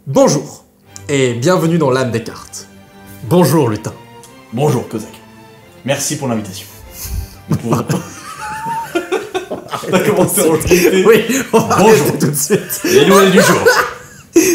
Bonjour, et bienvenue dans l'âme des cartes. Bonjour Lutin. Bonjour Kozak. Merci pour l'invitation. T'as commencé à enregistrer. Oui, on va Bonjour. arrêter tout de suite. Les nouvelles du jour.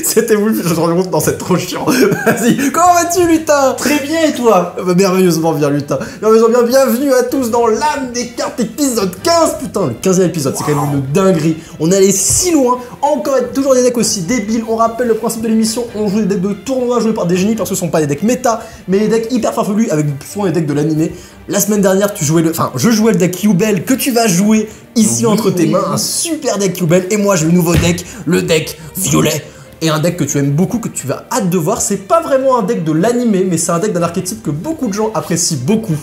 C'était voulu, je me rends compte, dans cette trop chiant. Vas-y, comment vas-tu Lutin? Très bien et toi? Merveilleusement bien Lutin. Merveilleusement bien, bienvenue à tous dans l'âme des cartes épisode 15. Putain, le 15e épisode, c'est quand même une dinguerie. On est allé si loin, encore toujours des decks aussi débiles. On rappelle le principe de l'émission, on joue des decks de tournoi joués par des génies parce que ce sont pas des decks méta, mais des decks hyper farfelus avec souvent des decks de l'animé. La semaine dernière, je jouais le deck Yubel que tu vas jouer ici entre tes mains, un super deck Yubel, et moi j'ai le nouveau deck, le deck violet. Et un deck que tu aimes beaucoup, que tu vas hâte de voir. C'est pas vraiment un deck de l'animé, mais c'est un deck d'un archétype que beaucoup de gens apprécient beaucoup.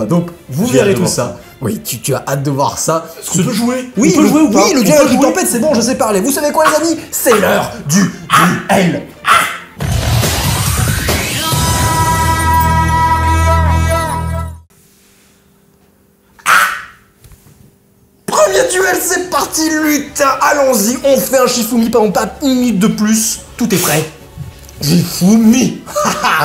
Donc vous verrez tout ça. Oui, tu as hâte de voir ça. Est-ce qu'on peut jouer? Oui, on peut jouer ou pas? Oui, le dialogue du tempête, c'est bon, je sais parler. Vous savez quoi les amis? C'est l'heure du duel. Premier duel, c'est parti, lutin, allons-y, on fait un Shifumi pendant pas une minute de plus, tout est prêt. Shifumi.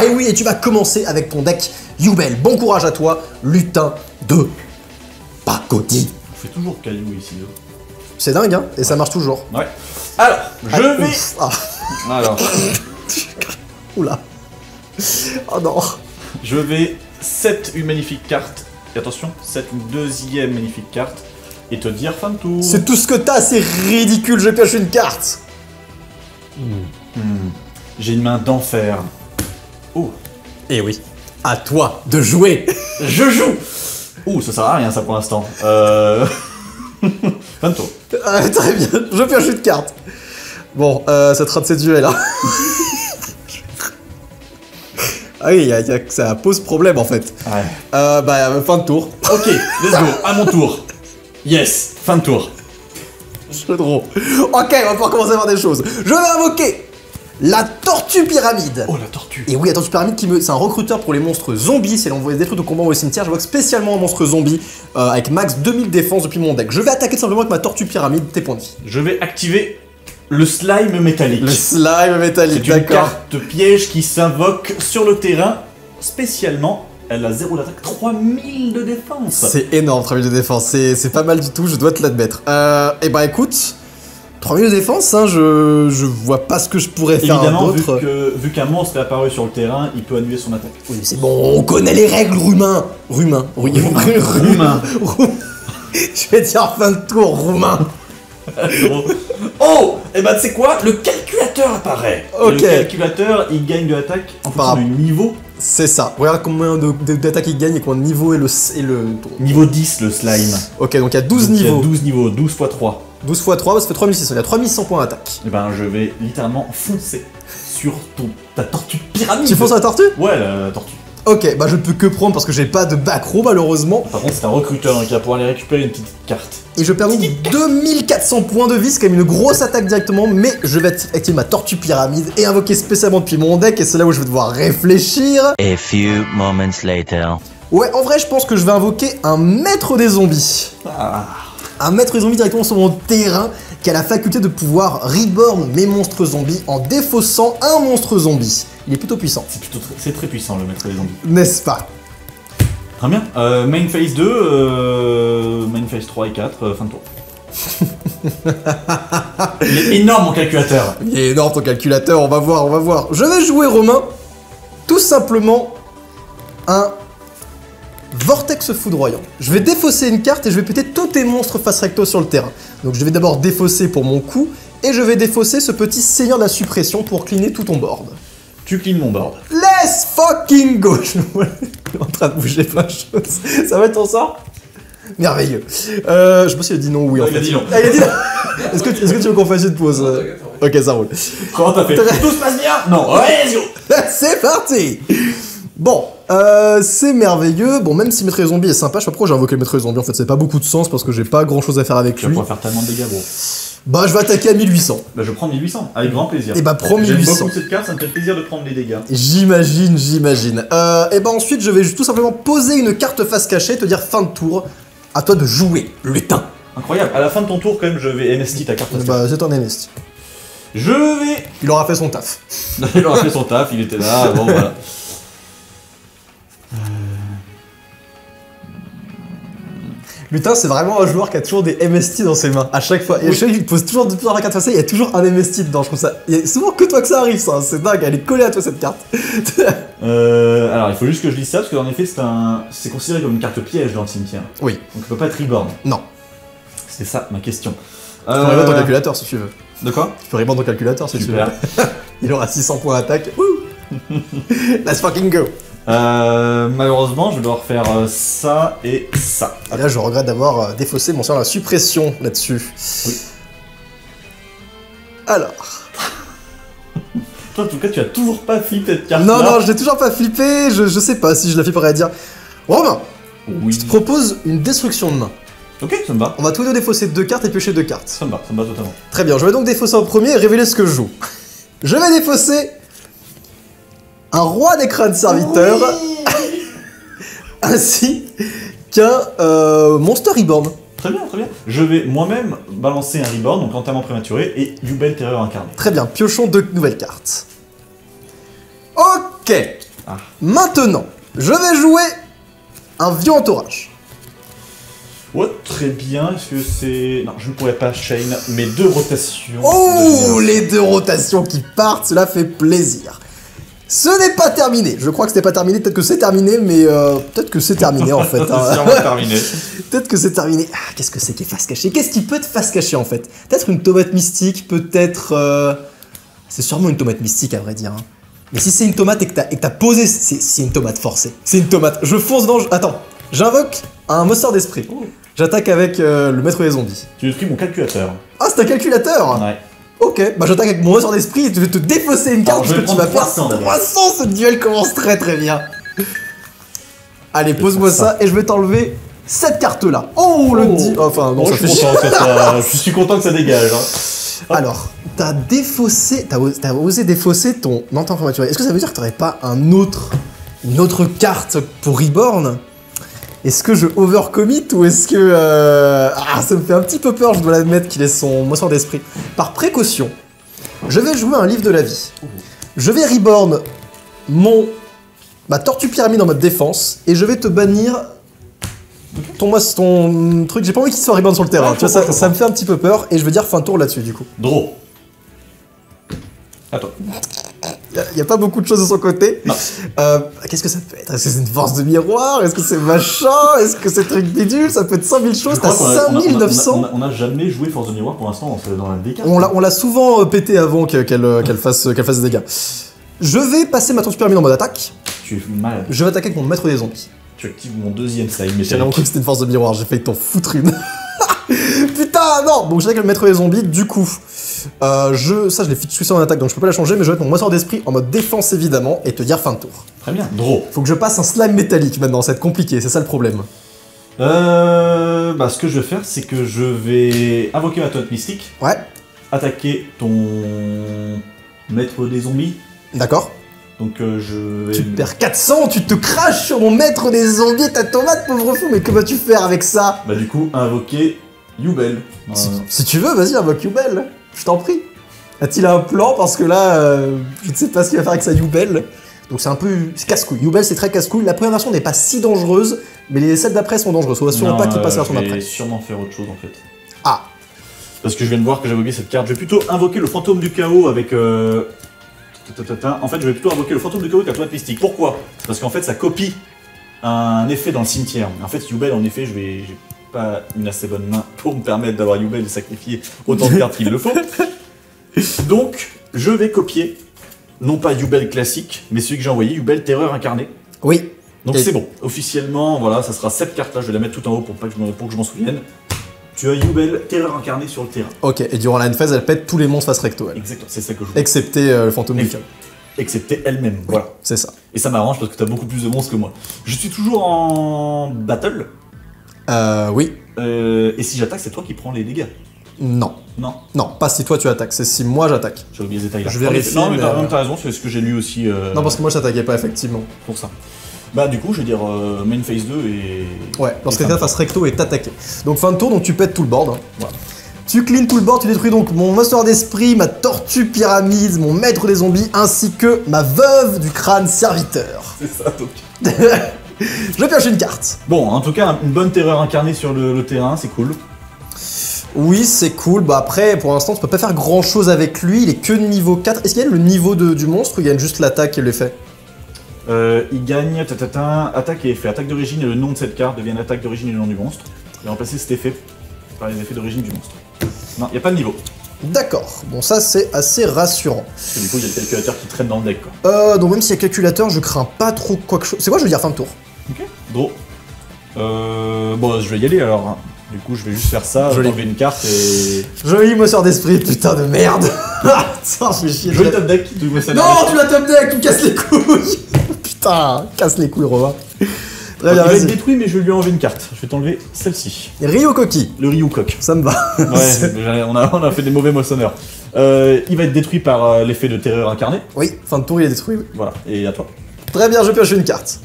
Et oui, et tu vas commencer avec ton deck Yubel. Bon courage à toi, lutin de Pacotille. On fait toujours caillou ici. C'est dingue, hein, et ça marche toujours. Ouais. Alors, je vais... Ouf. Ah. Alors, Oula. Oh non. je vais set une magnifique carte. Et attention, set une deuxième magnifique carte. Et te dire fin de tour. C'est tout ce que t'as, c'est ridicule, je pioche une carte. J'ai une main d'enfer. Oh. Et oui, à toi de jouer. Je joue. Ouh, ça sert à rien ça pour l'instant. Fin de tour. Très bien, je pioche une carte. Bon, ça te rate ces duels là. Ah oui, ça pose problème en fait. Ouais. Fin de tour. Ok, let's go, à mon tour. Yes, fin de tour. Jeu de rôle. Ok, on va pouvoir commencer à voir des choses. Je vais invoquer la tortue pyramide. Oh, la tortue. Et oui, la tortue pyramide, c'est un recruteur pour les monstres zombies. C'est l'envoyer des trucs de combat au cimetière. Je vois spécialement un monstre zombie avec max 2000 défense depuis mon deck. Je vais attaquer simplement avec ma tortue pyramide, tes points de vie. Je vais activer le slime métallique. Le slime métallique, C'est une d'accord. carte piège qui s'invoque sur le terrain spécialement. Elle a 0 d'attaque, 3000 de défense. C'est énorme, 3000 de défense. C'est pas mal du tout, je dois te l'admettre. Et bah écoute, 3000 de défense, hein, je vois pas ce que je pourrais faire Évidemment, d'autre. vu qu'un monstre est apparu sur le terrain, il peut annuler son attaque. Oui, c'est bon, on connaît les règles, roumain. Roumain, oui. Roumain. Je vais dire fin de tour, roumain. Oh, et bah tu sais quoi? Le calculateur apparaît. Ok. Le calculateur, il gagne de l'attaque en fonction du niveau. C'est ça. Regarde combien d'attaques il gagne et combien de niveau et le... Niveau 10, le slime. Ok, donc il y a 12 Donc, il y a niveaux. 12 niveaux, 12 x 3. 12 x 3, ça fait 3600. Il y a 3100 points d'attaque. Et ben je vais littéralement foncer sur ta tortue pyramide. Tu fonces sur la tortue? Ouais, la tortue. Ok, bah je ne peux que prendre parce que j'ai pas de backrow malheureusement. Par contre, c'est un recruteur qui va pouvoir aller récupérer une petite carte. Et je perds donc 2400 points de vie, c'est quand même une grosse attaque directement, mais je vais activer ma tortue pyramide et invoquer spécialement depuis mon deck, et c'est là où je vais devoir réfléchir. A few moments later. Ouais, en vrai, je pense que je vais invoquer un maître des zombies. Un maître des zombies directement sur mon terrain, qui a la faculté de pouvoir reborn mes monstres zombies en défaussant un monstre zombie. Il est plutôt puissant. C'est très puissant le maître des zombies. N'est-ce pas? Très bien. Main phase 2, main phase 3 et 4, fin de tour. Il est énorme mon calculateur. Il est énorme ton calculateur, on va voir, on va voir. Je vais jouer, Romain, tout simplement un vortex foudroyant. Je vais défausser une carte et je vais péter tous tes monstres face recto sur le terrain. Donc je vais d'abord défausser pour mon coup, et je vais défausser ce petit seigneur de la suppression pour cleaner tout ton board. Tu clean mon board. Let's fucking go. Je suis en train de bouger plein de choses. Ça va être ton sort? Merveilleux. Je sais pas s'il a dit non ou oui en fait. Il a dit non. Ah, il a dit non. Est-ce que tu veux qu'on fasse une pause? Ok, ça roule. Comment t'as fait? Tout se passe bien? Non, ouais, let's go. C'est parti. Bon, c'est merveilleux. Bon, même si Maître des Zombies est sympa, je sais pas pourquoi j'ai invoqué le Maître des Zombies. En fait, c'est pas beaucoup de sens parce que j'ai pas grand chose à faire avec Tu vas lui. pouvoir faire tellement de dégâts, gros. Bah, je vais attaquer à 1800. Bah, je prends 1800, avec grand plaisir. Et bah, prends J'aime 1800. beaucoup cette carte, ça me fait plaisir de prendre les dégâts. J'imagine. Et bah, ensuite, je vais tout simplement poser une carte face cachée, te dire fin de tour. À toi de jouer, lutin. Incroyable, à la fin de ton tour, quand même, je vais NST ta carte. Bah, c'est ton NST. Je vais... Il aura fait son taf. Il aura fait son taf, il était là, bon voilà. Lutin, c'est vraiment un joueur qui a toujours des MST dans ses mains, à chaque fois. Et je sais qu'il pose toujours depuis la carte face, il y a toujours un MST dedans, je trouve ça. Il y a souvent que toi que ça arrive, ça, c'est dingue, elle est collée à toi cette carte. Alors il faut juste que je lise ça, parce qu'en effet c'est considéré comme une carte piège dans le cimetière. Oui. Donc il peut pas être reborn. Non. C'est ça ma question. Tu peux reborn ton calculateur si tu veux. De quoi? Tu peux reborn ton calculateur si Super. tu veux. Il aura 600 points d'attaque. Wouh. Let's fucking go. Malheureusement, je vais devoir faire ça et ça. Et là, je regrette d'avoir défaussé mon sort à la suppression là-dessus. Oui. Alors. Toi, en tout cas, tu as toujours pas flippé cette carte. Non, non, je l'ai toujours pas flippé. Je sais pas si je la flipperais à dire. Romain, Oui. je te propose une destruction de main. Ok, ça me va. On va tous les deux défausser 2 cartes et piocher 2 cartes. Ça me va totalement. Très bien, je vais donc défausser en premier et révéler ce que je joue. Je vais défausser un roi des crânes serviteurs ainsi qu'un Monster Reborn. Très bien, très bien. Je vais moi-même balancer un reborn, donc entamement prématuré, et Yubel Terreur incarné. Très bien, piochons 2 nouvelles cartes. Ok. Ah. Maintenant, je vais jouer un vieux entourage. Ouais, très bien. Est-ce que c'est... Non, je ne pourrais pas chain mes 2 rotations. Oh, les 2 rotations qui partent, cela fait plaisir. Ce n'est pas terminé. Je crois que ce n'est pas terminé. Peut-être que c'est terminé, mais peut-être que c'est terminé en fait. C'est sûrement terminé. Peut-être que c'est terminé. Ah, qu'est-ce que c'est qui est face cachée? Qu'est-ce qui peut être face cachée en fait? Peut-être une tomate mystique, peut-être... C'est sûrement une tomate mystique à vrai dire. Hein. Mais si c'est une tomate et que t'as posé... C'est une tomate forcée. C'est une tomate. Je fonce dans... Attends. J'invoque un monster d'esprit. Oh. J'attaque avec le maître des zombies. Tu détruis mon calculateur. Ah, c'est un calculateur. Ouais. Ok, bah j'attaque avec mon monster d'esprit et je vais te défausser une carte Alors, je vais parce que tu vas prendre faire 300 d'abord. 300. Ce duel commence très très bien. Allez, pose-moi ça et je vais t'enlever cette carte là. Oh, le dit. Enfin, non, Oh, ça je fait suis chier. content que ça... Je suis content que ça dégage. Hein. Alors, t'as défaussé, t'as osé défausser ton entente prématuré. Est-ce que ça veut dire que t'aurais pas une autre carte pour Reborn? Est-ce que je overcommit ou est-ce que... Ah, ça me fait un petit peu peur, je dois l'admettre, qu'il ait son monster d'esprit. Par précaution, je vais jouer un livre de la vie. Je vais Reborn ma tortue pyramide en mode défense et je vais te bannir ton truc. J'ai pas envie qu'il soit Reborn sur le terrain. Ouais, Tu vois, ça me fait un petit peu peur et je vais dire fin de tour là-dessus du coup. Draw. Attends. Il y a pas beaucoup de choses de son côté. Non. Qu'est-ce que ça peut être? Est-ce que c'est une force de miroir? Est-ce que c'est machin? Est-ce que c'est truc bidule? Ça peut être 100 000 choses. Je T'as crois qu'on a- 5900. on a jamais joué Force de Miroir pour l'instant dans la décarte. On l'a souvent pété avant qu'elle fasse des dégâts. Je vais passer ma tortue pyramide en mode attaque. Tu es malade. Je vais attaquer avec mon maître des zombies. Tu actives mon 2ème side J'ai vraiment métallique. cru que c'était une force de miroir. J'ai failli t'en foutre une. Putain, non! Donc j'attaque avec le maître des zombies. Du coup, je l'ai fait en attaque donc je peux pas la changer. Mais je vais mettre mon monster d'esprit en mode défense évidemment et te dire fin de tour. Très bien. Draw. Faut que je passe un slime métallique maintenant. Ça va être compliqué. C'est ça le problème. Bah ce que je vais faire, c'est que je vais invoquer ma tote mystique, Ouais. attaquer ton maître des zombies. D'accord. Donc je vais... Tu perds 400, tu te craches sur mon maître des zombies et ta tomate, pauvre fou, mais que vas-tu faire avec ça? Bah du coup, invoquer Yubel. Si tu veux, vas-y, invoque Yubel, je t'en prie. A-t-il un plan? Parce que là, je ne sais pas ce qu'il va faire avec sa Yubel. Donc c'est un peu... c'est casse-couille. Yubel, c'est très casse-couille. La première version n'est pas si dangereuse, mais les 7 d'après sont dangereuses. Faut assurer pas qu'il passe la version Je d'après. vais sûrement faire autre chose en fait. Ah, Parce que je viens de voir que j'avais oublié cette carte. Je vais plutôt invoquer le fantôme du chaos avec... En fait, je vais plutôt invoquer le fantôme du chaos avec la toilette mystique. Pourquoi? Parce qu'en fait, ça copie un effet dans le cimetière. En fait, Yubel, en effet, j'ai pas une assez bonne main pour me permettre d'avoir Yubel et sacrifier autant de cartes qu'il le faut. Donc, je vais copier, non pas Yubel classique, mais celui que j'ai envoyé, Yubel Terreur incarné. oui. Donc Et- c'est bon. Officiellement, voilà, ça sera cette carte-là. Je vais la mettre tout en haut pour que je m'en souvienne. Tu as Yubel Terreur incarné sur le terrain. Ok, et durant la phase, elle pète tous les monstres face recto, elle. Exactement, c'est ça que je veux. Excepté le fantôme du chaos. Excepté elle-même, voilà. C'est ça. Et ça m'arrange parce que t'as beaucoup plus de monstres que moi. Je suis toujours en battle. Oui. Et si j'attaque, c'est toi qui prends les dégâts. Non. Non, Non, pas si toi tu attaques, c'est si moi j'attaque. j'ai oublié ces détails-là. Je vérifie, Non, mais mais, t'as raison, c'est ce que j'ai lu aussi. Non, parce que moi je t'attaquais pas, effectivement. Pour ça. Bah, du coup, je vais dire main phase 2 et. Ouais, lorsque et quelqu'un fin de face recto est attaqué. Donc fin de tour, donc tu pètes tout le board. Hein. Voilà. Tu clean tout le board, tu détruis donc mon monster d'esprit, ma tortue pyramide, mon maître des zombies, ainsi que ma veuve du crâne serviteur. C'est ça, donc. Je pioche une carte. Bon, en tout cas, une bonne terreur incarnée sur le terrain, c'est cool. Oui, c'est cool. Bah après, pour l'instant, tu peux pas faire grand chose avec lui. Il est que de niveau 4. Est-ce qu'il gagne le niveau du monstre ou il gagne juste l'attaque et l'effet? Il gagne attaque et effet. Attaque d'origine et le nom de cette carte devient l'attaque d'origine et le nom du monstre. Je vais remplacer cet effet par les effets d'origine du monstre. Non, il n'y a pas de niveau. D'accord. Bon, ça, c'est assez rassurant. Parce que du coup, il y a le calculateur qui traîne dans le deck, quoi. Donc même s'il y a calculateur, je crains pas trop quoi que chose. C'est quoi, je veux dire fin de tour? Ok. Draw. Bon, je vais y aller alors. Hein. Du coup, je vais juste faire ça, Joli. enlever une carte et... Joli monster d'esprit, putain de merde. Ça fait chier. Joli top deck, tout ça. Non, tu l'as top deck, tu me casses les couilles. Putain, casse les couilles, Romain. Très bien, Il va être vas-y. détruit, mais je vais lui enlever une carte. Je vais t'enlever celle-ci. Ryokoki, Le Ryukok. ça me va. Ouais, on a fait des mauvais moissonneurs. Il va être détruit par l'effet de terreur incarné. Oui, fin de tour, il est détruit. Oui. Voilà, et à toi. Très bien, je pioche une carte.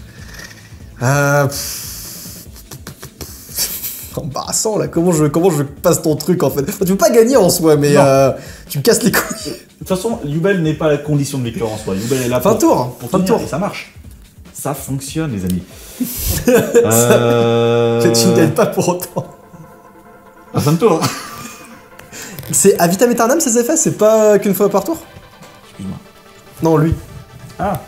Embarrassant là, comment je passe ton truc en fait. Enfin, tu peux pas gagner en soi, mais tu me casses les couilles. De toute façon, Yubel n'est pas la condition de victoire en soi. Yubel est là Fin de tour, pour fin de tenir, tour. et ça marche. Ça fonctionne, les amis. Tu ne gagnes pas pour autant. Fin de tour. C'est à vitam aeternam ces effets, c'est pas qu'une fois par tour? Excuse-moi. Non, lui. Ah,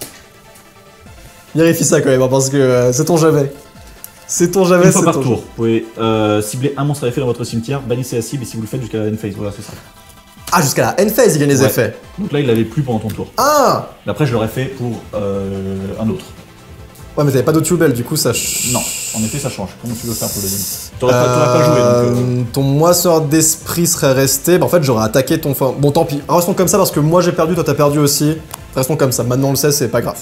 Vérifie ça quand même, hein, parce que c'est ton jamais. C'est ton jamais, une fois c'est par ton tour. Vous pouvez cibler un monstre à effet dans votre cimetière, bannissez la cible et si vous le faites jusqu'à la end phase. Voilà, c'est ça. Ah, jusqu'à la end phase, il gagne les Ouais. effets. Donc là, il l'avait plus pendant ton tour. Ah. Après, je l'aurais fait pour un autre. Ouais, mais t'avais pas d'autre Yubel, du coup ça... Non, en effet, ça change. Comment tu veux faire pour le deuxième? T'aurais pas joué, donc... Ton moisseur d'esprit serait resté. Bah, en fait, j'aurais attaqué ton... Bon, tant pis. Restons comme ça parce que moi j'ai perdu, toi t'as perdu aussi. Restons comme ça. Maintenant on le sait, c'est pas grave.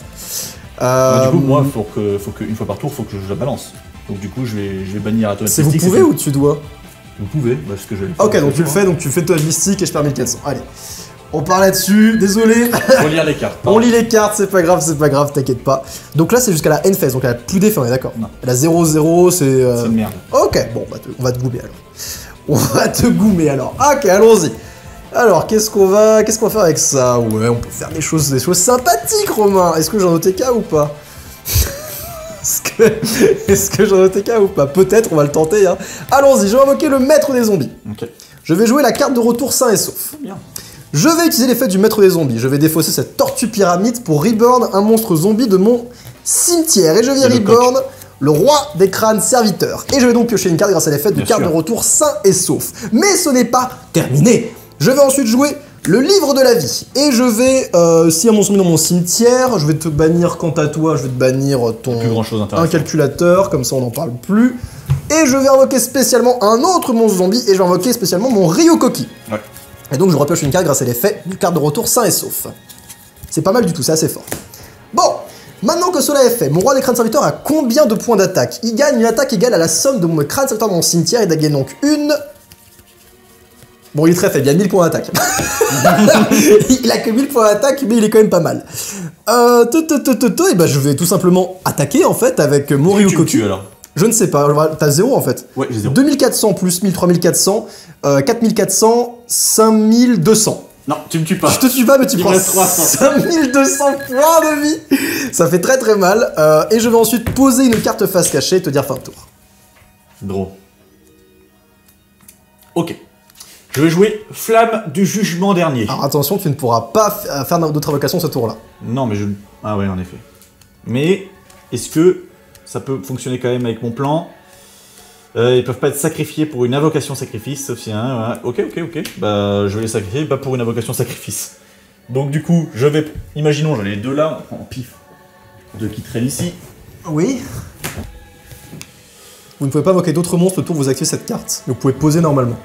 Du coup, moi, faut que une fois par tour, faut que je la balance. Donc du coup, je vais bannir à toi. C'est vous pouvez ou tu dois? Vous pouvez, bah, ce que je vais Ok, donc tu le fais, donc tu fais toi mystique et je perds 1400. Allez. On part là-dessus, désolé. Faut lire les cartes. On lit les cartes, c'est pas grave, t'inquiète pas. Donc là, c'est jusqu'à la end phase, donc elle a plus d'effet, on est d'accord? Non. Elle a 0-0, c'est... C'est une merde. Ok, bon, on va te goumer alors. On va te goumer alors. Ok, allons-y. Alors, qu'est-ce qu'on va faire avec ça? Ouais, on peut faire des choses sympathiques, Romain. Est-ce que j'en ai OTK ou pas? Est-ce que j'en ai OTK ou pas? Peut-être, on va le tenter. Hein. Allons-y, je vais invoquer le maître des zombies. Ok. Je vais jouer la carte de retour sain et sauf. Bien. Je vais utiliser l'effet du maître des zombies. Je vais défausser cette tortue pyramide pour reborn un monstre zombie de mon cimetière. Et je vais Et le reborn le roi des crânes serviteurs. Et je vais donc piocher une carte grâce à l'effet de Bien carte sûr. de retour sain et sauf. Mais ce n'est pas terminé. Je vais ensuite jouer le livre de la vie. Et je vais, s'il y a mon zombie dans mon cimetière, je vais te bannir quant à toi, je vais te bannir ton Plus grand chose un d'intéressant. calculateur, comme ça on n'en parle plus. Et je vais invoquer spécialement un autre monstre zombie et je vais invoquer spécialement mon Ryokoki. Ouais. Et donc je repioche une carte grâce à l'effet du carte de retour sain et sauf. C'est pas mal du tout, c'est assez fort. Bon, maintenant que cela est fait, mon roi des crânes serviteurs a combien de points d'attaque? Il gagne une attaque égale à la somme de mon crâne serviteur dans mon cimetière et il gagne donc une... Bon, il est très faible, il a 1000 points d'attaque. Il a que 1000 points d'attaque, mais il est quand même pas mal. Et bah je vais tout simplement attaquer en fait avec mon Tu me Ryokoki. tues alors. Je ne sais pas, t'as 0 en fait. Ouais, j'ai 0. 2400 plus 1000, 3400, 4400, 5200. Non, tu me tues pas. Je te suis pas, mais tu Il prends reste 300. 5200 points de vie. Ça fait très très mal. Et je vais ensuite poser une carte face cachée et te dire fin de tour. Draw. Ok. Je vais jouer Flamme du Jugement Dernier. Alors attention, tu ne pourras pas faire d'autres invocations ce tour-là. Non, mais je... Ah ouais, en effet. Mais, est-ce que ça peut fonctionner quand même avec mon plan? Ils peuvent pas être sacrifiés pour une invocation sacrifice, sauf si y a un... Ok. Bah, je vais les sacrifier, pas pour une invocation sacrifice. Donc du coup, je vais... Imaginons, j'ai les deux là, en pif. Deux qui traînent ici. Oui. Vous ne pouvez pas invoquer d'autres monstres le tour où vous activez cette carte. Mais vous pouvez poser normalement.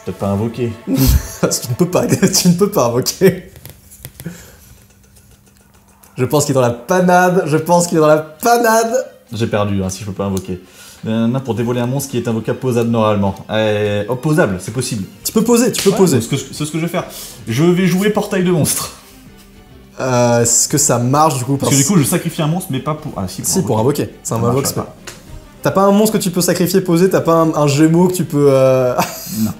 Je peux peut-être pas invoquer. Tu ne peux pas, tu ne peux pas invoquer. Je pense qu'il est dans la panade, J'ai perdu, hein, si je peux pas invoquer. Pour dévoiler un monstre qui est invocable posable normalement. Posable, c'est possible. Tu peux poser, C'est ce que je vais faire. Je vais jouer Portail de monstre. Est-ce que ça marche du coup Parce que du coup, je sacrifie un monstre, mais pas pour... Ah si, Si, pour invoquer. C'est un Ça invoque marche spell. pas. T'as pas un monstre que tu peux sacrifier poser, t'as pas un gémeau que tu peux... Non.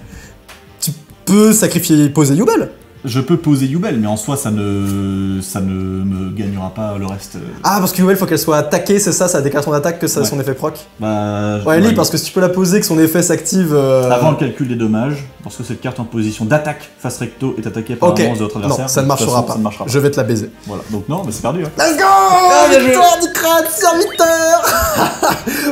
Tu peux sacrifier poser Yubel. Je peux poser Yubel, mais en soi, ça ne me gagnera pas le reste. Ah, parce que Yubel, faut qu'elle soit attaquée, c'est ça, ça décale son attaque que ça a son effet proc. Bah... Ouais, Lee, parce que si tu peux la poser, que son effet s'active... Avant le calcul des dommages, parce que cette carte en position d'attaque face recto est attaquée par un monstre de votre adversaire. Non, ça ne marchera pas. Ça ne marchera pas. Je vais te la baiser. Voilà, donc non, mais c'est perdu. Hein. Let's go bien joué. Victoire du crâne serviteur.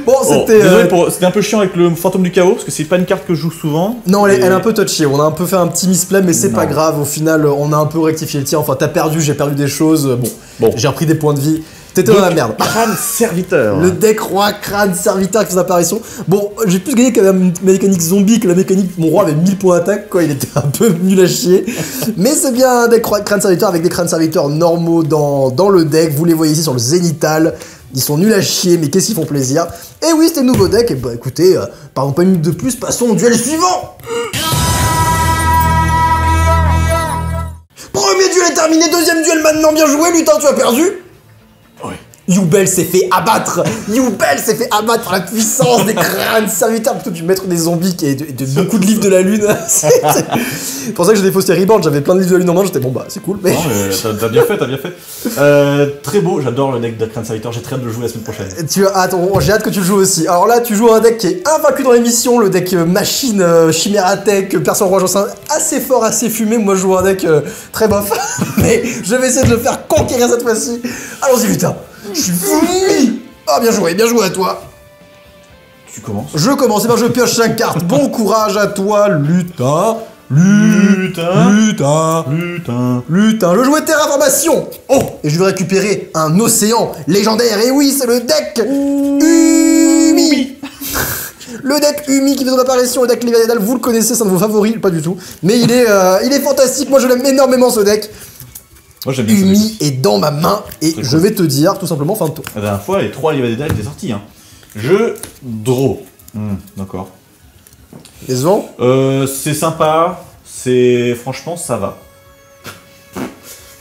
Bon, c'était... Désolé, c'était un peu chiant avec le fantôme du chaos, parce que c'est pas une carte que je joue souvent. Non, elle est un peu touchy, on a un peu fait un petit misplay, mais c'est pas grave, au final, on a un peu rectifié le tir, enfin t'as perdu, j'ai perdu des choses, bon. J'ai repris des points de vie, t'étais dans la merde. Crâne serviteur. Le deck roi crâne serviteur qui fait son apparition. Bon, j'ai plus gagné qu'avec la mécanique zombie que la mécanique, mon roi avait 1000 points d'attaque, quoi, il était un peu nul à chier. Mais c'est bien un deck crâne serviteur avec des crânes serviteurs normaux dans le deck, vous les voyez ici sur le zénital. Ils sont nuls à chier, mais qu'est-ce qu'ils font plaisir. Et oui, c'était le nouveau deck, et bah écoutez, pardon pas une minute de plus, passons au duel suivant. Premier duel est terminé, deuxième duel maintenant, bien joué, lutin, tu as perdu. Oui. Youbel s'est fait abattre. Youbel s'est fait abattre par la puissance des crânes serviteurs plutôt du maître des zombies et de beaucoup de livres de la lune. C'est pour ça que j'ai défaussé Reborn, j'avais plein de livres de la lune en main, j'étais bon bah c'est cool. Mais... Non, mais t'as bien fait, t'as bien fait. Très beau, j'adore le deck de crâne serviteur, j'ai très hâte de le jouer la semaine prochaine. Attends, j'ai hâte que tu le joues aussi. Alors là, tu joues un deck qui est invaincu dans l'émission, le deck machine, Chimératech, perso roi Jansin, assez fort, assez fumé. Moi, je joue un deck très bof, mais je vais essayer de le faire conquérir cette fois-ci. Allons-y, lutin. Je suis fou. Ah, bien joué à toi. Tu commences. Je commence, et ben je pioche 5 cartes. Bon courage à toi, lutin. Lutin. Je jouais Terraformation. Oh, et je vais récupérer un océan légendaire. Et oui, c'est le deck Umi. Le deck Umi qui fait son apparition, le deck Léviathan, vous le connaissez, c'est un de vos favoris, pas du tout. Mais il est fantastique, moi je l'aime énormément ce deck. Moi j'aime bien Umi est dans ma main, et je vais te dire tout simplement fin de tour. La dernière fois, les 3 Léviathan étaient sortis. Hein. Je draw. D'accord. Décevant. C'est sympa, franchement ça va.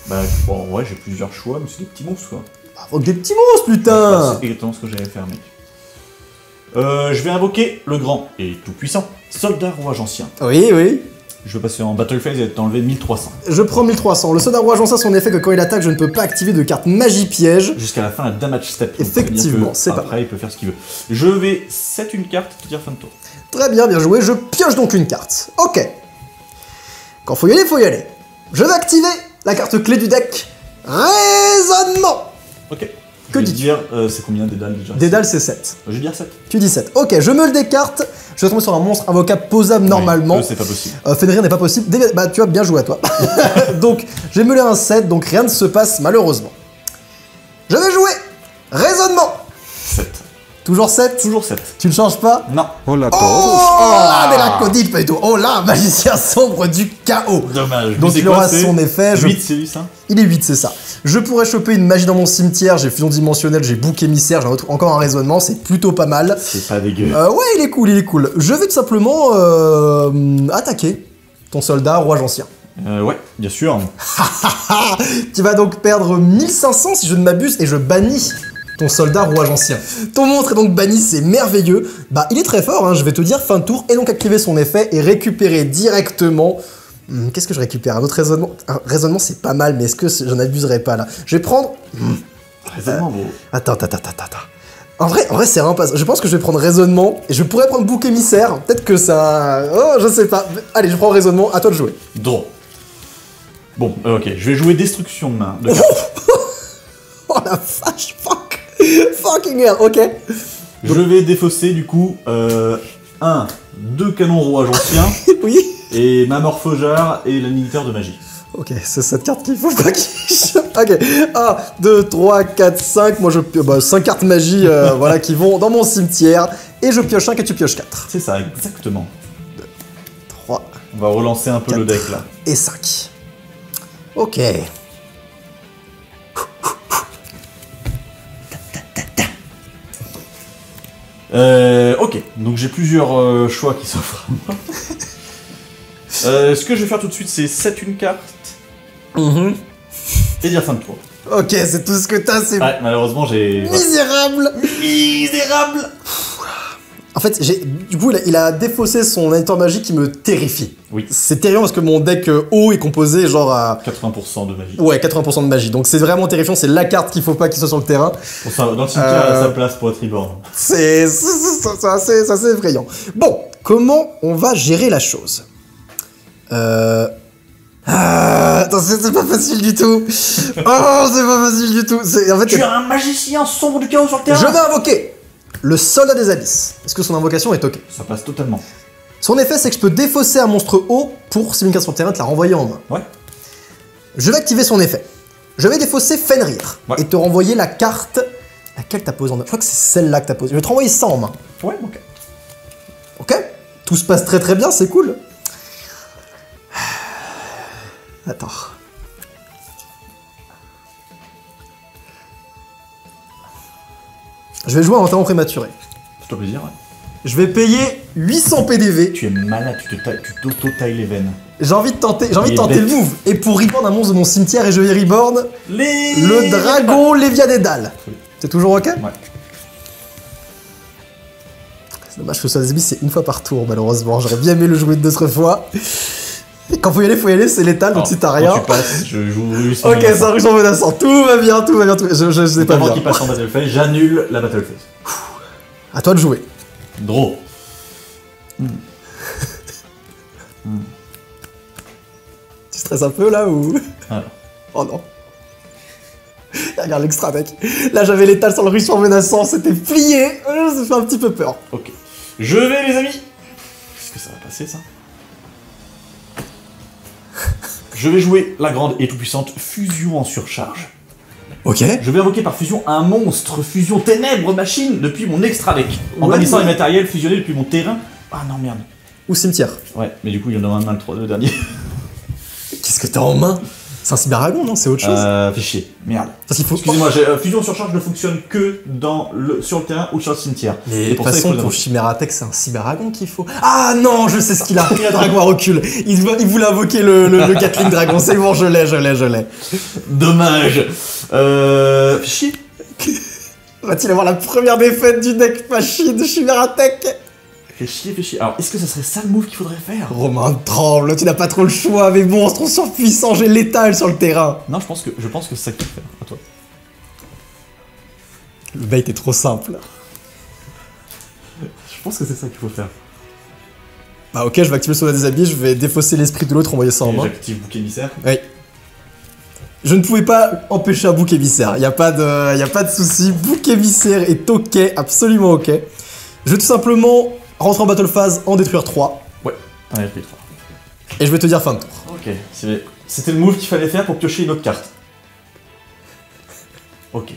Bah bon, ouais, j'ai plusieurs choix, mais c'est des petits monstres quoi. Ah, faut que des petits monstres, putain. C'est exactement ce que j'allais faire, mec. Je vais invoquer le grand et tout puissant soldat roi ancien. Oui. Je vais passer en battle phase et t'enlever 1300. Je prends 1300. Le soldat roi ancien, son effet que quand il attaque, je ne peux pas activer de carte magie piège. Jusqu'à la fin, la damage step. Effectivement, c'est pas. Après, il peut faire ce qu'il veut. Je vais set une carte, te dire fin de tour. Très bien joué. Je pioche donc une carte. Ok. Quand faut y aller, faut y aller. Je vais activer la carte clé du deck. Raisonnement. Ok. Que dis-tu dis-tu dire, c'est combien Dédale déjà? Dédale, c'est 7. Je vais dire 7. Tu dis 7. Ok, je me le décarte. Je vais tomber sur un monstre invocable posable normalement. Oui, c'est pas possible. Fenrir n'est pas possible. Bah, tu as bien joué à toi. Donc, j'ai meulé un 7, donc rien ne se passe malheureusement. Je vais jouer Raisonnement. 7. Toujours 7? Toujours 7. Tu ne changes pas? Non. Oh là, des lacodiques, pas du tout. Oh là, magicien sombre du chaos. Dommage. Donc il aura son effet. 8, c'est lui ça? Il est 8, c'est ça. Je pourrais choper une magie dans mon cimetière, j'ai fusion dimensionnelle, j'ai bouc émissaire, j'ai encore un raisonnement, c'est plutôt pas mal. C'est pas dégueu. Ouais, il est cool. Je vais tout simplement attaquer ton soldat roi ancien. Ouais, bien sûr. Tu vas donc perdre 1500 si je ne m'abuse et je bannis ton soldat roi ancien. Ton monstre est donc banni, c'est merveilleux. Bah, il est très fort, hein, je vais te dire fin de tour et donc activer son effet et récupérer directement. Qu'est-ce que je récupère? Un autre raisonnement. Un raisonnement, c'est pas mal, mais est-ce que j'en abuserai pas là? Je vais prendre. Raisonnement, gros. Attends. En vrai, c'est vraiment pas. Je pense que je vais prendre raisonnement et je pourrais prendre bouc émissaire. Peut-être que ça. Oh, je sais pas. Allez, je prends raisonnement. À toi de jouer. Draw. Bon, ok. Je vais jouer destruction de main. Oh la vache, fucking hell, ok. Je vais défausser du coup 2 canons rois anciens. Oui. Et ma morphogère et l'annihilateur de magie. Ok, c'est cette carte qu'il faut pas qu'il... Ok, 1, 2, 3, 4, 5, moi je... 5 cartes magie, voilà, qui vont dans mon cimetière, et je pioche 5 et tu pioches 4. C'est ça, exactement. 2, 3... On va relancer un peu 4, le deck, là. Et 5. Ok. Ok, donc j'ai plusieurs choix qui s'offrent à moi. Ce que je vais faire tout de suite, c'est set une carte. Et dire fin de tour. Ok, c'est tout ce que t'as, c'est... Ouais, malheureusement, j'ai... Misérable. fait, du coup, il a défaussé son éditeur magique qui me terrifie. Oui. C'est terrifiant parce que mon deck haut est composé genre à... 80% de magie. Ouais, 80% de magie. Donc c'est vraiment terrifiant, c'est la carte qu'il faut pas qu'il soit sur le terrain. Pour ça, dans le cimetière, il a sa place pour être reborn. C'est assez effrayant. Bon, comment on va gérer la chose attends, c'est pas facile du tout. Oh, c'est pas facile du tout. En fait, tu as un magicien sombre du chaos sur le terrain. je vais invoquer le soldat des abysses. Est-ce que son invocation est ok? Ça passe totalement. Son effet, c'est que je peux défausser un monstre haut pour, si une carte sur le terrain, te la renvoyer en main. Ouais. Je vais activer son effet. Je vais défausser Fenrir Ouais. et te renvoyer la carte. Laquelle t'as posée en main? Je crois que c'est celle-là que t'as posée. Je vais te renvoyer ça en main. Ouais, ok. Ok? Tout se passe très très bien, c'est cool. Attends. Je vais jouer un enterrement prématuré. C'est plaisir, ouais. Je vais payer 800 PDV. Tu es malade, tu t'auto-tailles les veines. J'ai envie de tenter, Il est le bête. move. Et pour reborn un monstre de mon cimetière, et je vais reborn Les... le dragon Léviadédal. Oui. C'est toujours ok? Ouais. C'est dommage que ce soit des abysses, c'est une fois par tour, malheureusement. J'aurais bien aimé le jouer d'autres fois. Et quand faut y aller, c'est létal, donc si t'as rien. Quand tu passes, je joue russe. Ok, c'est un rush en menaçant. Tout va bien, tout va bien. Je sais pas Avant bien. qu'il passe en battle phase, j'annule la battle phase. À toi de jouer. Draw. Tu stresses un peu là ou. Voilà. Oh non. Regarde l'extra deck. Là j'avais l'étal sur le rush en menaçant, c'était plié. Ça fait un petit peu peur. Ok. Je vais, les amis. Est-ce que ça va passer, ça? Je vais jouer la grande et tout-puissante fusion en surcharge. Ok. Je vais invoquer par fusion un monstre fusion ténèbres machine depuis mon extra deck. En Ouais, bannissant ouais. les matériels fusionnés depuis mon terrain. Ah non, merde. Ou cimetière. Ouais, mais du coup, il y en a un le 3-2 dernier. Qu'est-ce que t'as en main? C'est un cyberdragon, non? C'est autre chose. Fait chier. Merde. Parce qu'il faut. Excusez-moi, fusion surcharge ne fonctionne que sur le terrain ou sur le cimetière. Mais Et de pour toute ça, il faut façon, le ton invoquer. Chimératech, c'est un cyberdragon qu'il faut. Ah non, je sais ce qu'il a. Il a dragon à recul. Il voulait invoquer le Gatling Dragon. C'est bon, je l'ai. Dommage. Fait chier. Va-t-il avoir la première défaite du deck machine de Chimératech? Fait chier. Alors, est-ce que ça serait ça le move qu'il faudrait faire? Romain tremble, tu n'as pas trop le choix, mais monstres surpuissants, j'ai l'étal sur le terrain. Non, je pense que c'est ça qu'il faut faire. À toi. Le bait est trop simple. Je pense que c'est ça qu'il faut faire. Bah ok, je vais activer le soldat des habits, je vais défausser l'esprit de l'autre, renvoyer ça en Et main. j'active bouc émissaire. Oui. Je ne pouvais pas empêcher un bouc émissaire, y a pas de souci. Bouc émissaire est ok, absolument ok. Je vais tout simplement rentrer en battle phase, en détruire 3, Ouais, t'en as pris 3. et je vais te dire fin de tour. Ok, c'était le move qu'il fallait faire pour piocher une autre carte. Ok.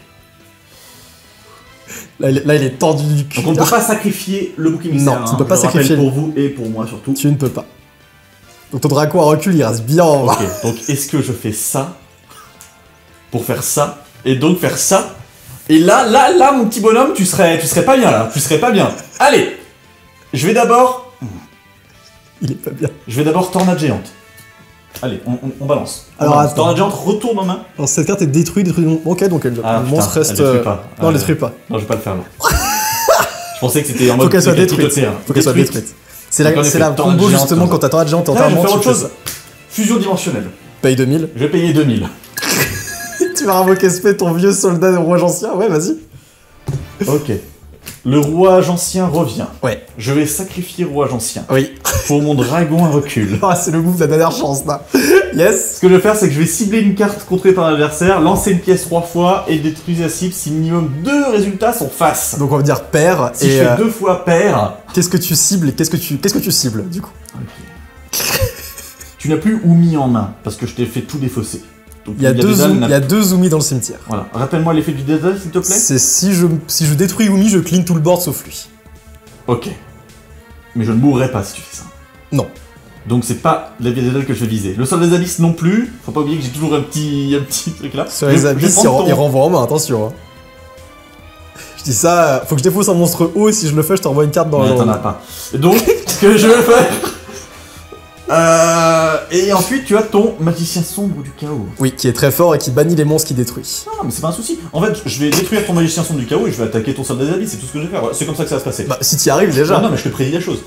Là, il est tendu du cul. Donc on ne peut pas sacrifier le bouc émissaire. Non, tu ne peux pas je le sacrifier rappelle pour vous et pour moi surtout. Tu ne peux pas. Donc ton dragon à recul, il reste bien en bas. Ok, donc est-ce que je fais ça pour faire ça et donc faire ça? Et là, mon petit bonhomme, tu serais pas bien là. Tu serais pas bien. Allez, je vais d'abord Il est pas bien. tornade géante. Allez, on balance. Alors, attends. Tornade géante retourne en main. Alors cette carte est détruite. Ok, donc le Ah, monstre putain, reste... elle détruit pas. Non, elle détruit pas. Non, je vais pas le faire là. Je pensais que c'était en mode. Faut qu'elle soit c'était détruite. tout Faut qu'elle soit détruite. C'est Donc, en la effet, combo tornade géante, justement quand t'as tornade géante en Là, je vais termes, faire tu autre fais chose. Fusion dimensionnelle. ça. Paye 2000. Je vais payer 2000. Tu vas invoquer spé ton vieux soldat de roi ancien. Ouais, vas-y. Ok. Le rouage ancien revient. Ouais. Je vais sacrifier rouage ancien Oui. pour mon dragon à recul. Ah, c'est le move de la dernière chance là. Yes. Ce que je vais faire, c'est que je vais cibler une carte contrée par l'adversaire, lancer une pièce 3 fois et détruire la cible si minimum 2 résultats sont face. Donc on va dire paire. Si et je fais 2 fois paire, qu'est-ce que tu cibles et qu'est-ce que tu cibles du coup? tu n'as plus Oumi en main parce que je t'ai fait tout défausser. Donc, Il y a Dédale n'a- deux zoomies dans le cimetière. Voilà. Rappelle-moi l'effet du Dédale, s'il te plaît. C'est si je détruis Umi, je clean tout le board sauf lui. Ok. Mais je ne mourrai pas si tu fais ça. Non. Donc c'est pas la Dédale que je vais viser. Le sol des abysses non plus. Faut pas oublier que j'ai toujours un petit truc là. Sur les abysses, il renvoie en main, attention. Hein. Je dis ça, faut que je défausse un monstre haut et si je le fais, je t'envoie une carte dans Ouais, le. t'en as pas. Et donc, ce que je vais faire. Et ensuite, tu as ton magicien sombre du chaos. Oui, qui est très fort et qui bannit les monstres qui détruit. Non, mais c'est pas un souci. En fait, je vais détruire ton magicien sombre du chaos et je vais attaquer ton soldat des abysses, c'est tout ce que je vais faire. C'est comme ça que ça va se passer. Bah, si t'y arrives déjà. Non, mais je te prédis la chose.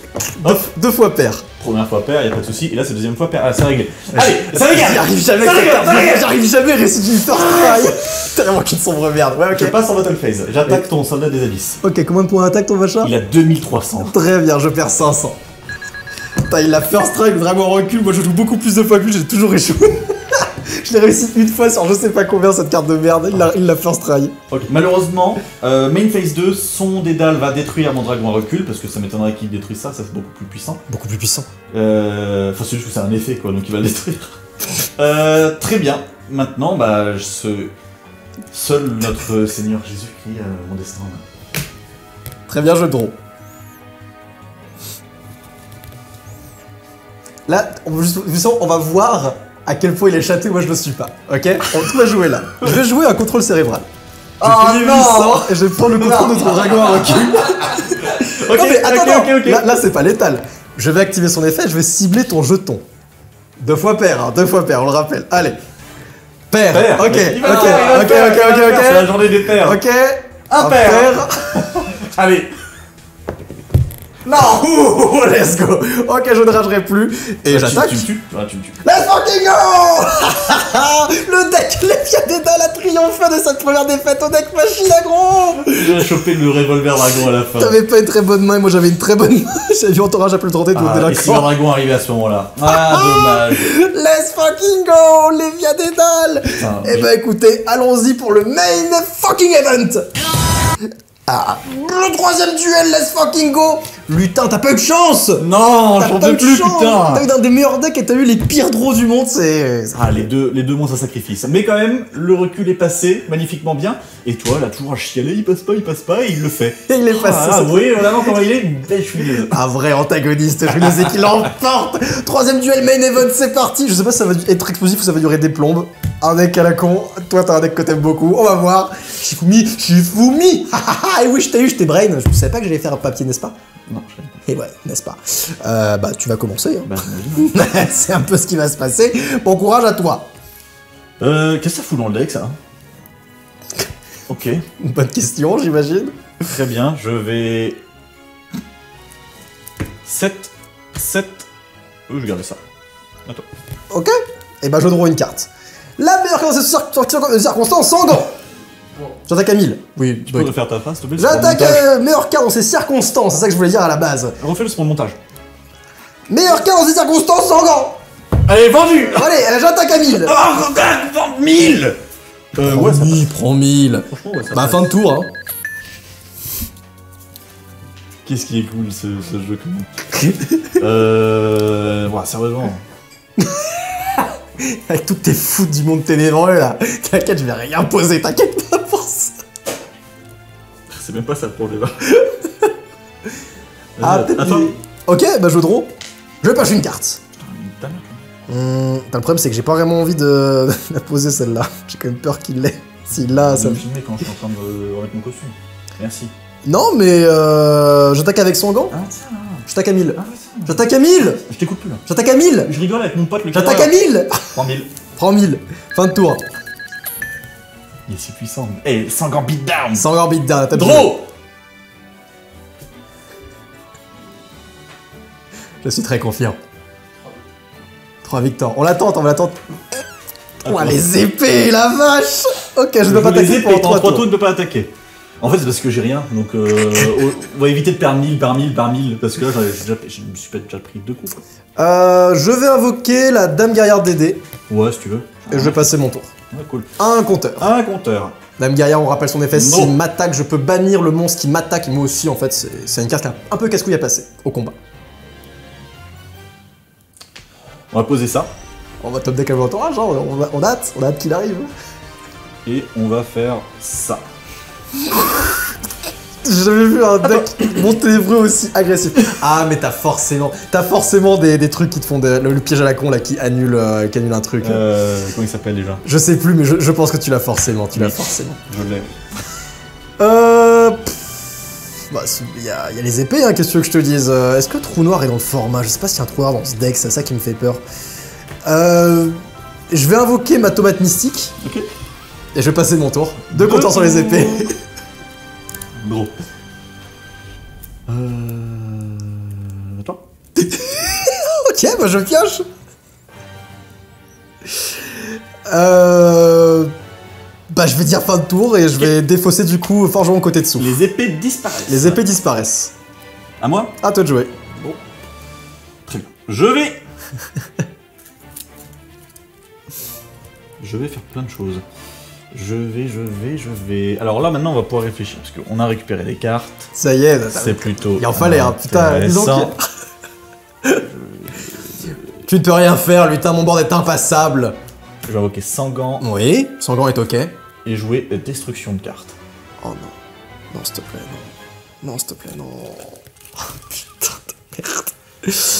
Hop, Deux fois pair. première fois paire, y a pas de souci. Et là, c'est deuxième fois paire. Ah, c'est réglé. Allez, ça régale. J'arrive jamais, Ça régale, ça régale. j'arrive jamais, récit d'une first try. Tellement qu'une sombre merde. Ouais, Je ok. passe en battle phase. J'attaque ton soldat des abysses. Ok, combien de points d'attaque ton machin? Il a 2300. Très bien, je perds 500. Putain, il a first strike vraiment en recul. Moi, je joue beaucoup plus de fois que lui, j'ai toujours échoué. Je l'ai réussi une fois sur je sais pas combien cette carte de merde. Il l'a first try. Ok, malheureusement, main phase 2, son dédale va détruire mon dragon à recul parce que ça m'étonnerait qu'il détruise ça, c'est beaucoup plus puissant. Beaucoup plus puissant. Enfin, c'est juste que c'est un effet quoi, donc il va le détruire. Très bien. Maintenant, bah, seul notre Seigneur Jésus crie mon destin. Très bien, je draw. Là, on va voir à quel point il est châté, moi je le suis pas. Ok, tout va jouer là. Je vais jouer un contrôle cérébral. Oh J'ai fait 800 et je vais prendre le contrôle de ton dragon à recul. Ok, Non, mais attends, ok. Là, c'est pas létal. Je vais activer son effet, je vais cibler ton jeton. Deux fois paire, on le rappelle. Allez. Paire. Paire. Ok, Il va ok, faire, il va ok, faire, ok, il va ok, faire, C'est la ok. journée des pères. Ok. Un paire. Allez. Non. Ouh, let's go. Ok, je ne ragerai plus. Et j'attaque. Tu me tues. Ah, tu me tues. Let's fucking go. Le deck les Dédale a triomphé de cette première défaite au deck machine agro. J'ai chopé le revolver dragon à la fin. T'avais pas une très bonne main et moi j'avais une très bonne main. J'avais vu entourage à plus le tenter de Ah, et si le délinquant. dragon arrivait à ce moment-là. Ah, dommage. Let's fucking go, Lévia Dédale. Putain, Eh ben écoutez, allons-y pour le main fucking event. Ah, le troisième duel, let's fucking go. Lutin, t'as pas eu de chance. Non, T'as j'en pas eu peux de plus, chance. putain. T'as eu d'un des meilleurs decks et t'as eu les pires draws du monde, c'est... Ah, les deux monstres à sacrifice. Mais quand même, le recul est passé magnifiquement bien. Et toi, là, toujours à chialer, il passe pas, et il le fait. Et il est passé. Ah, vous voyez vraiment comment il est, une belle chouineuse. Un vrai antagoniste, je le sais qu'il l'emporte. Troisième duel main event, c'est parti. Je sais pas si ça va être explosif ou ça va durer des plombes. Un deck à la con, toi t'as un deck que t'aimes beaucoup, on va voir. Shifumi Et oui, je t'ai eu, je t'ai brain. Je savais pas que j'allais faire un papier, n'est-ce pas? Non, je savais pas. Et ouais, n'est-ce pas? Bah tu vas commencer. Hein. Bah, j'imagine. C'est un peu ce qui va se passer. Bon courage à toi. Qu'est-ce que ça fout dans le deck, ça? Ok, Une bonne question, j'imagine. très bien, je vais... 7... Je vais garder ça. Attends. Ok. Et bah je draw une carte. La meilleure carte de circonstance, Sangan. J'attaque à 1000. Oui, Tu peux refaire ta phrase, s'il te plaît? j'attaque meilleure carte dans ces circonstances, c'est ça que je voulais dire à la base. Refais-le sur mon montage. Meilleure carte dans ces circonstances, Sangan. Allez, vendu. Allez, j'attaque à 1000. Oh, regarde, 1000. Ouais, ça passe. Prends 1000. Franchement, ouais, ça Bah passe. fin de tour, hein. Qu'est-ce qui est cool, ce jeu, quand même. Ouais, sérieusement. Avec toutes tes foutes du monde ténébreux là. T'inquiète, je vais rien poser, t'inquiète pas pour ça. C'est même pas ça le problème. Ah, peut-être. Attends. Ok, bah je draw. Je pêche une carte. Putain, Le problème c'est que j'ai pas vraiment envie de la poser celle-là. J'ai quand même peur qu'il l'ait. S'il l'a, ça ça me... me filmer quand je suis en train de remettre mon costume. Merci. Non mais j'attaque avec Sangan. Ah, tiens. J'attaque à 1000. Ah, tiens. J'attaque à 1000. Je t'écoute plus là. J'attaque à 1000. Je rigole avec mon pote le J'attaque à 1000. 3000. Prends 1000. Fin de tour. Il est si puissant. Eh, Sangan beatdown. Sangan beatdown, la tête. Draw. Je suis très confiant. 3 victoires. On l'attend, on va l'attendre. Ouah, les épées, la vache. Ok, je dois pas les attaquer épées, pendant pendant 3 3 tours. tours, ne peut pas attaquer. En fait, c'est parce que j'ai rien, donc on va éviter de perdre 1000 par 1000 par 1000, parce que là, je me suis déjà pris 2 coups. Quoi. Je vais invoquer la Dame Guerrière DD Ouais, si tu veux. et je vais passer mon tour. Ouais, cool. Un compteur. Un compteur. Dame Guerrière, on rappelle son effet, Non. s'il m'attaque, je peux bannir le monstre qui m'attaque, et moi aussi, en fait, c'est une carte qui a un peu casse-couille à passer au combat. On va poser ça, On va top deck à l'entourage, hein, on a hâte qu'il arrive. et on va faire ça. J'ai jamais vu un deck monténébreux aussi agressif. Ah, mais t'as forcément des trucs qui te font le piège à la con là qui annule un truc. Comment il s'appelle déjà? Je sais plus, mais je pense que tu l'as forcément. Je l'ai. Bah, il y a les épées, hein, qu'est-ce que tu veux que je te dise? Est-ce que trou noir est dans le format? Je sais pas s'il y a un trou noir dans ce deck, c'est ça qui me fait peur. Je vais invoquer ma tomate mystique. Ok. Et je vais passer mon tour. 2 compteurs sur les épées. Gros. Attends. Ok, bah je pioche. Bah je vais dire fin de tour et je vais défausser du coup forgeron côté dessous. Les épées disparaissent. Les épées disparaissent. À moi? À toi de jouer. Bon. Très bien. Je vais faire plein de choses. Je vais... Alors là, maintenant, on va pouvoir réfléchir, parce qu'on a récupéré des cartes. Ça y est, C'est plutôt... il en fallait, hein, putain, disons intéressant. Tu ne peux rien faire, lutin, mon board est impassable. Je vais invoquer Sangan Oui, Sangan est ok. et jouer destruction de cartes. Oh non. Non, s'il te plaît, non. Non, s'il te plaît, non. Oh, putain de merde.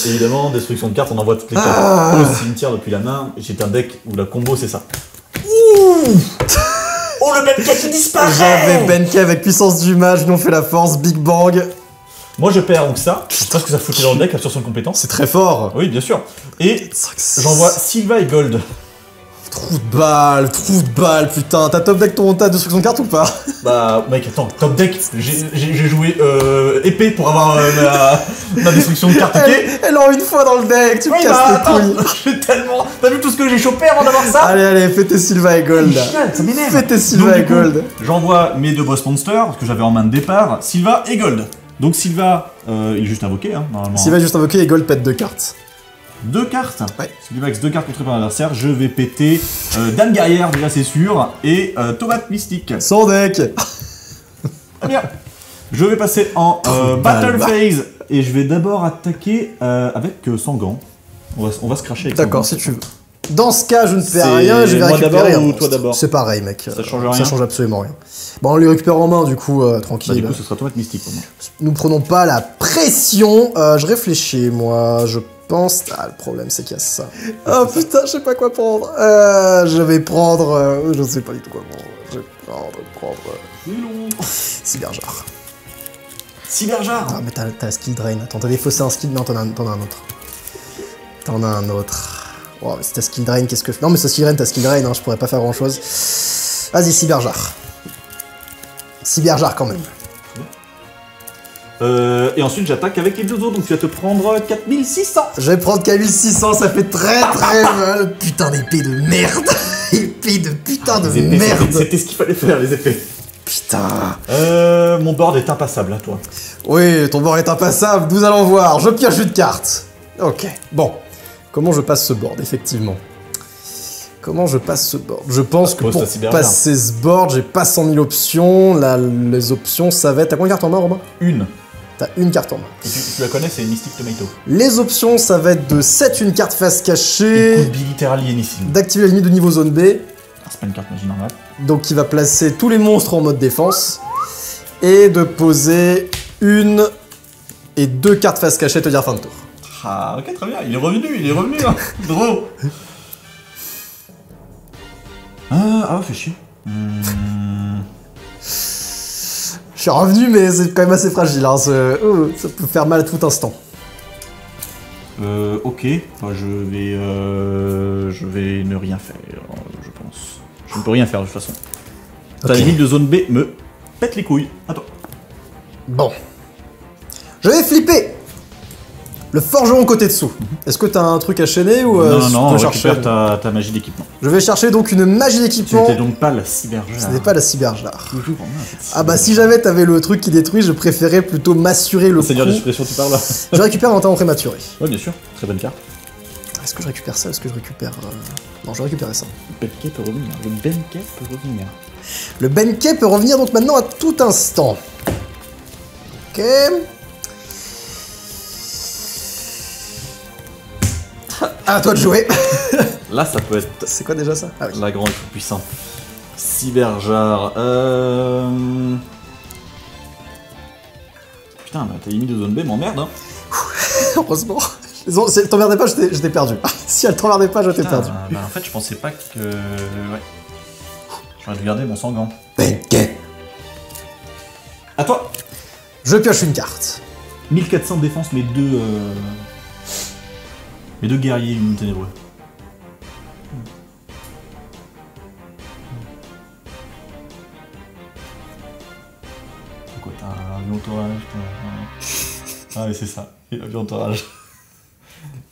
Évidemment, destruction de cartes, on envoie toutes les cartes au cimetière depuis la main. J'ai un deck où la combo, c'est ça. Ouh. Oh, le Benka qui disparaît! J'avais Benka avec puissance du mage, ils ont fait la force, Big Bang. Moi, je perds donc ça. Je pense que ça foutait dans le deck, absorption de compétences. C'est très fort. Oui, bien sûr. Et j'envoie Sylva et Gold. Trou de balle, putain. T'as top deck ta destruction de carte ou pas? Bah, mec, attends, top deck, j'ai joué épée pour avoir ma destruction de carte, ok? Elle en une fois dans le deck, tu me Oui, casses bah, les attends, couilles. j'ai tellement... T'as vu tout ce que j'ai chopé avant d'avoir ça? Allez, fais tes Sylva et Gold. Ça m'énerve. Fais tes Donc, Sylva et du coup, Gold. j'envoie mes 2 boss monsters, que j'avais en main de départ, Sylva et Gold. Donc Sylva, il est juste invoqué, hein, normalement. Sylva est juste invoqué et Gold pète 2 cartes. 2 cartes. Ouais. Sylva avec 2 cartes contrées par l'adversaire, je vais péter Dame Guerrière, déjà c'est sûr, et Tomate Mystique. Son deck. Très bien. Je vais passer en Battle Phase, et je vais d'abord attaquer avec Sangan. On va se cracher avec D'accord, Sangan. si tu veux. Dans ce cas, je ne fais C'est rien, je vais moi récupérer d'abord un ou monstre. toi d'abord? C'est pareil, mec. Ça change rien? Ça change absolument rien. Bon, on les récupère en main, du coup, tranquille. Bah, du coup, ce sera Tomate Mystique pour moi. Nous prenons pas la pression. Je réfléchis, moi. Je pense... Ah, le problème, c'est qu'il y a ça. Oh putain, je sais pas quoi prendre. Je vais prendre... je sais pas du tout quoi prendre. Je vais prendre... Cyberjar. Cyberjar. Ah, mais t'as skill drain. Attends, t'as défaussé un skill. Non, t'en as un autre. T'en as un autre. Oh, mais si t'as skill drain, qu'est-ce que je... Non, mais ça skill drain, t'as skill drain, hein, je pourrais pas faire grand-chose. Vas-y, Cyberjar. Cyberjar, quand même. Et ensuite, j'attaque avec les 2 autres, donc tu vas te prendre 4600. Je vais prendre 4600, ça fait très mal. Putain d'épée de merde. Épée de putain de Les épées, merde. C'était ce qu'il fallait faire, les épées. Putain. Mon board est impassable, à toi. Oui, ton board est impassable, nous allons voir. Je pioche une carte. Ok, bon. Comment je passe ce board, effectivement? Comment je passe ce board? Je pense que pour passer ce board, j'ai pas 100 000 options. Là, les options, ça va être... T'as combien de cartes en main, Robin? Une. T'as une carte en main. Et tu la connais, c'est Mystic Tomato. Les options, ça va être de 7 une carte face cachée, Littéralement Anything. d'activer la limite de niveau zone B, C'est pas une carte magie normale. donc qui va placer tous les monstres en mode défense, et de poser 1 et 2 cartes face cachée, te dire fin de tour. Ah, ok, très bien, il est revenu, hein. Drôle. Fais chier. Je suis revenu, mais c'est quand même assez fragile, hein. Ça peut faire mal à tout instant. Ok, moi, je vais ne rien faire, je pense. Je ne peux rien faire de toute façon. Ta limite de zone B me pète les couilles. Attends. Bon. Je vais flipper le forgeron côté dessous. Est-ce que t'as un truc à chaîner ou non, je peux chercher récupère ta magie d'équipement. Je vais chercher donc une magie Tu d'équipement. n'étais donc pas la cyberjar. Ce n'est pas la cyberjar. Toujours en main, cette Ah bah si jamais t'avais le truc qui détruit, je préférais plutôt m'assurer le coup. Seigneur des suppressions, tu parles là. Je récupère un talent prématuré. Ouais, bien sûr, très bonne carte. Est-ce que je récupère ça? Est-ce que je récupère... Non, je vais récupérer ça. Le Benka peut revenir. Le Benka peut revenir. Le Benka peut revenir donc maintenant à tout instant. Ok. À toi de jouer. Là, ça peut être C'est quoi déjà ça? Ah oui. la grande puissante. Cyberjar. Putain, bah, ta limite de zone B m'emmerde, hein. Heureusement. Si elle t'emmerdait pas, j'étais perdu. Si elle t'emmerdait pas, j'étais perdu. Bah, en fait, je pensais pas que... Ouais. J'aurais dû garder mon Sangan. Benka. À toi. Je pioche une carte. 1400 de défense, mes deux guerriers une ténébreux. Pourquoi t'as un violent orage? Ah oui, c'est ça. Il a violent orage.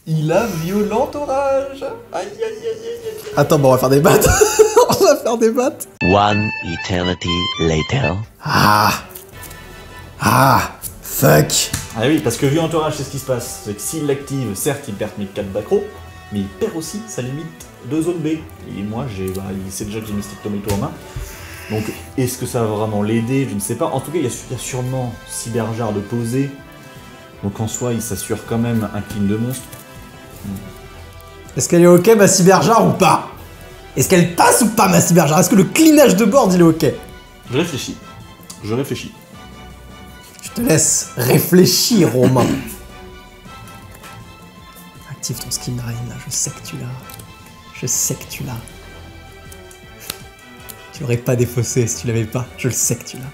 Il a violent orage. Aïe aïe aïe aïe aïe. Attends, bon, on va faire des battes. On va faire des battes. One eternity later. Fuck. Ah oui, parce que violent orage, c'est ce qui se passe. C'est que s'il l'active, certes, il perd mes 4 baccros, mais il perd aussi sa limite de zone B. Et moi, il sait déjà que j'ai Mystic Tomato en main. Donc, est-ce que ça va vraiment l'aider? Je ne sais pas. En tout cas, il y a sûrement Cyberjar de poser. Donc, en soi, il s'assure quand même un clean de monstre. Est-ce qu'elle est ok, ma Cyberjar, ou pas? Est-ce qu'elle passe ou pas, ma Cyberjar? Est-ce que le cleanage de board, il est ok? Je réfléchis. Je réfléchis. Je te laisse réfléchir, Romain. Active ton skin Rain, là. Je sais que tu l'as. Je sais que tu l'as. Tu l'aurais pas défaussé si tu l'avais pas. Je le sais que tu l'as.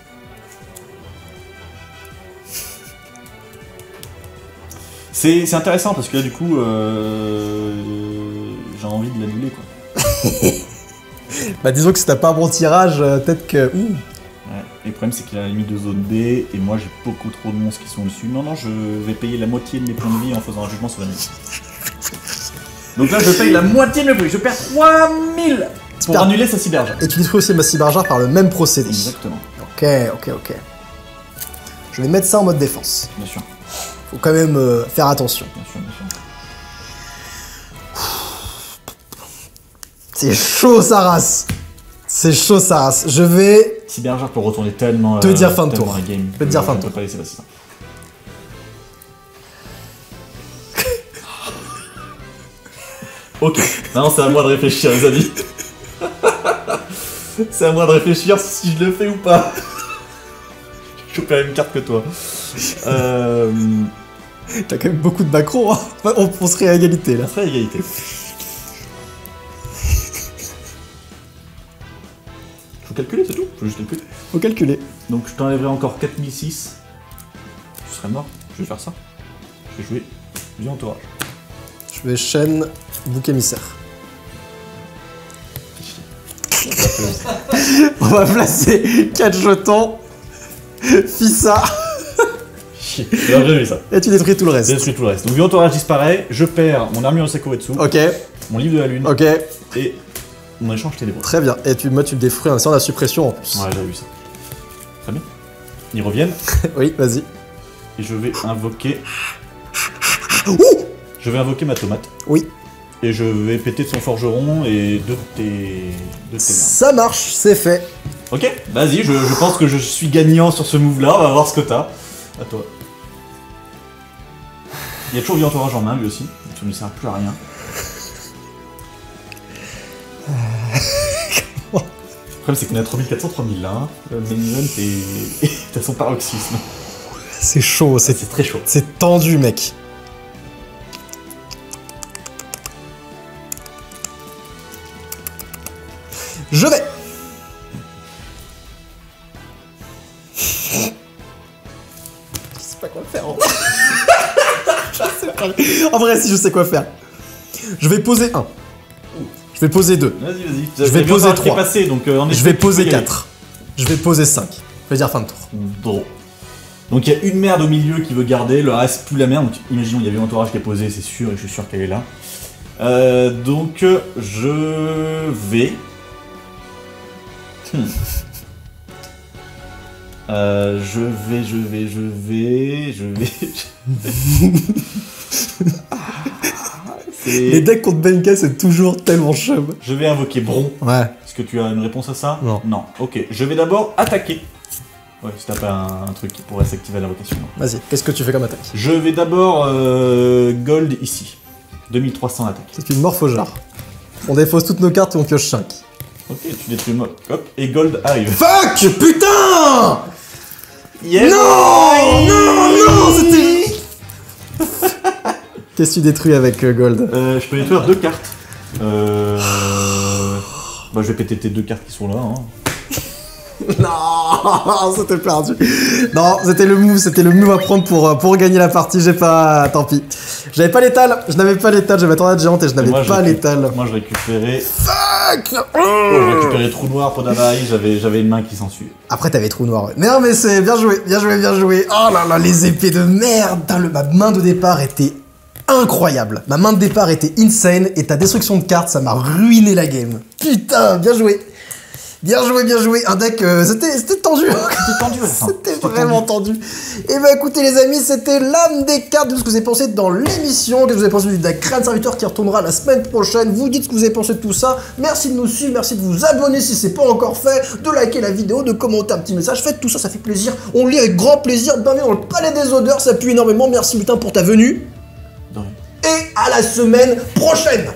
C'est intéressant parce que là, du coup, j'ai envie de l'annuler, quoi. Bah, disons que si t'as pas un bon tirage, peut-être que. Ouh. Ouais. Et le problème, c'est qu'il a la limite de zone B, et moi, j'ai beaucoup trop de monstres qui sont dessus. Non, non, je vais payer la moitié de mes points de vie en faisant un jugement sur la nuit. Donc là, je paye la moitié de mes points. Je perds 3000 pour annuler sa Cyberjar. Et tu détruis aussi ma Cyberjar par le même procédé. Exactement. Ok. Je vais mettre ça en mode défense. Bien sûr. Faut quand même faire attention. Bien sûr, bien sûr. C'est chaud, sa race. C'est chaud, sa race. Je vais Cyberjar peut retourner tellement. te dire fin de tellement tour. la game. Je vais te dire fin de tour. Pas laisser passer ça. Ok, maintenant c'est à moi de réfléchir, les amis. C'est à moi de réfléchir si je le fais ou pas. Je chope la même carte que toi. T'as quand même beaucoup de macros, hein. On serait à égalité, là. Ça serait égalité. Faut calculer, c'est tout. Faut juste calculer. Faut calculer. Donc je t'enlèverai encore 4006. Tu serais mort. Je vais faire ça. Je vais jouer Violent Orage. Je vais chaîne bouc émissaire. On va placer 4 jetons. Fissa. Chier. J'ai vu ça. Et tu détruis tout le reste. J'ai détruit tout le reste. Donc Violent Orage disparaît. Je perds mon armure de Sakuretsu. Ok. Mon livre de la lune. Ok. Et mon échange ténébreux. Très bien. Et moi, tu le détruis en essayant la suppression en plus. Ouais, j'ai vu ça. Très bien. Ils reviennent. Oui, vas-y. Et je vais invoquer. Ouh. Je vais invoquer ma tomate. Oui. Et je vais péter de son forgeron et de tes merdes. Ça marche, c'est fait. Ok, vas-y, je pense que je suis gagnant sur ce move-là. On va voir ce que t'as. À toi. Il y a toujours Violent Orage en main, lui aussi. Donc ça ne sert plus à rien. Le problème, c'est qu'on est à 3400, 3000 là. Hein. Manhunt est à son paroxysme. C'est chaud, C'est très chaud. c'est tendu, mec. Je vais. Je sais pas quoi faire. Je sais pas. En vrai, si je sais quoi faire. Je vais poser 1. Je vais poser 2. Vas-y. Je vais poser 3. Passé, donc, Je vais poser 4. Je vais poser 5. Je vais dire fin de tour. Bon. Donc il y a une merde au milieu qui veut garder, le reste plus la merde. Donc, imaginons il y avait un entourage qui est posé, c'est sûr, et je suis sûr qu'elle est là. Donc je vais... Je vais... Les decks contre Benka, c'est toujours tellement chum. Je vais invoquer Bron. Ouais. Est-ce que tu as une réponse à ça? Non. Non. Ok. Je vais d'abord attaquer. Ouais, si t'as pas un truc qui pourrait s'activer à l'invocation. Vas-y, qu'est-ce que tu fais comme attaque? Je vais d'abord gold ici. 2300 attaque. C'est une morphogère. On défausse toutes nos cartes et on pioche 5. Ok, tu détruis moi. Hop, et gold arrive. Fuck! Putain! Yeah, non! Non, c'était... Qu'est-ce que tu détruis avec Gold? Je peux détruire 2 cartes. Bah, je vais péter tes 2 cartes qui sont là. Hein. Non, c'était perdu. Non, c'était le move à prendre pour gagner la partie. J'ai pas, tant pis. J'avais pas l'étal, je n'avais pas l'étal, j'avais tornade géante et je n'avais pas l'étal. Moi je récupérais. Fuck. Je récupérais trou noir, Podavaï, j'avais une main qui s'en suit. Après t'avais trou noir. Ouais. Mais non, mais c'est bien joué, bien joué, bien joué. Oh là là, les épées de merde. Ma main de départ était incroyable. Ma main de départ était insane et ta destruction de cartes, ça m'a ruiné la game. Putain, bien joué. Bien joué, bien joué. Un deck, c'était tendu. C'était tendu à la fin. C'était vraiment tendu. Et bah écoutez les amis, c'était l'âme des cartes de ce que vous avez pensé dans l'émission. Qu'est-ce que vous avez pensé du deck Crâne Serviteur qui retournera la semaine prochaine. Vous dites ce que vous avez pensé de tout ça. Merci de nous suivre, merci de vous abonner si c'est pas encore fait, de liker la vidéo, de commenter un petit message. Faites tout ça, ça fait plaisir. On lit avec grand plaisir. Bienvenue dans le palais des odeurs, ça pue énormément. Merci putain pour ta venue. De rien. Et à la semaine prochaine.